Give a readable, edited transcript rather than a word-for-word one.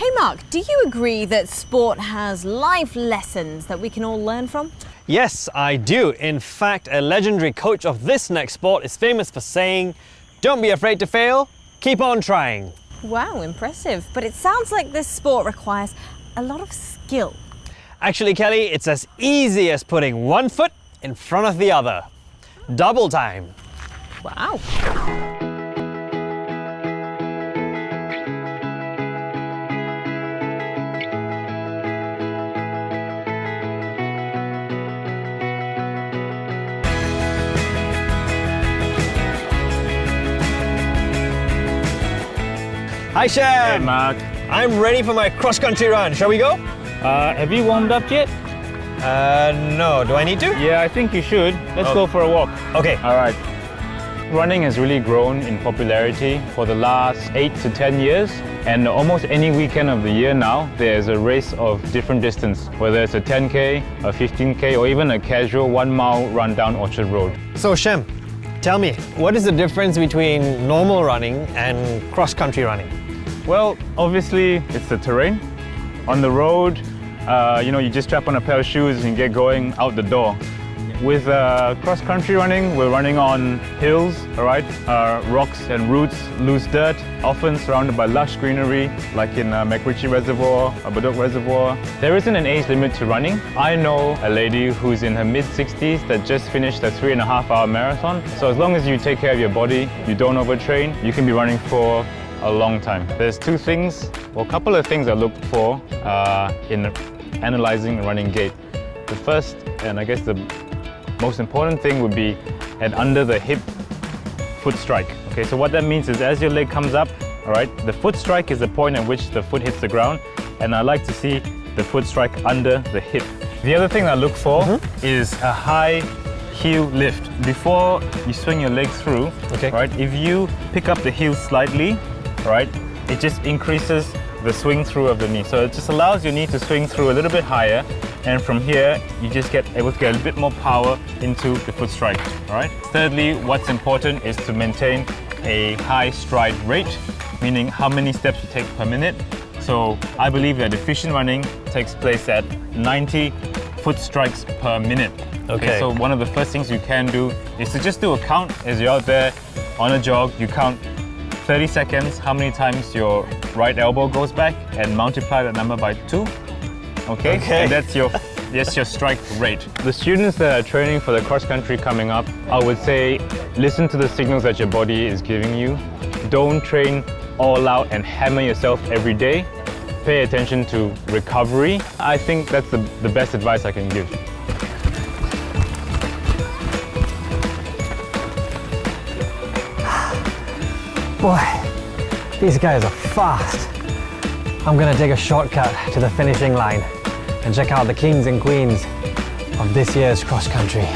Hey Mark, do you agree that sport has life lessons that we can all learn from? Yes, I do. In fact, a legendary coach of this next sport is famous for saying, "Don't be afraid to fail, keep on trying." Wow, impressive. But it sounds like this sport requires a lot of skill. Actually, Kelly, it's as easy as putting one foot in front of the other. Double time. Wow. Hi, Shem. Hey, Mark. I'm ready for my cross-country run. Shall we go? Have you warmed up yet? No. Do I need to? Yeah, I think you should. Let's go for a walk. Okay. All right. Running has really grown in popularity for the last 8 to 10 years. And almost any weekend of the year now, there's a race of different distance, whether it's a 10K, a 15K, or even a casual 1-mile run down Orchard Road. So, Shem, tell me, what is the difference between normal running and cross-country running? Well, obviously, it's the terrain. On the road, you just strap on a pair of shoes and get going out the door. With cross-country running, we're running on hills, all right, rocks and roots, loose dirt, often surrounded by lush greenery, like in McRitchie Reservoir, Abadok Reservoir. There isn't an age limit to running. I know a lady who's in her mid-60s that just finished a 3.5-hour marathon. So as long as you take care of your body, you don't overtrain, you can be running for a long time. There's a couple of things I look for in analyzing a running gait. The first, and I guess the most important thing, would be an under the hip foot strike. Okay, so what that means is as your leg comes up, all right, the foot strike is the point at which the foot hits the ground, and I like to see the foot strike under the hip. The other thing I look for is a high heel lift. Before you swing your legs through, right, if you pick up the heel slightly, right, it just increases the swing through of the knee. So it just allows your knee to swing through a little bit higher, and from here you just get able to get a bit more power into the foot strike. All right. Thirdly, what's important is to maintain a high stride rate, meaning how many steps you take per minute. So I believe that efficient running takes place at 90 foot strikes per minute. Okay, so one of the first things you can do is to just do a count as you're out there on a jog. You count 30 seconds, how many times your right elbow goes back, and multiply that number by 2. Okay? And that's your strike rate. The students that are training for the cross country coming up, I would say listen to the signals that your body is giving you. Don't train all out and hammer yourself every day. Pay attention to recovery. I think that's the best advice I can give. Boy, these guys are fast. I'm gonna take a shortcut to the finishing line and check out the kings and queens of this year's cross country.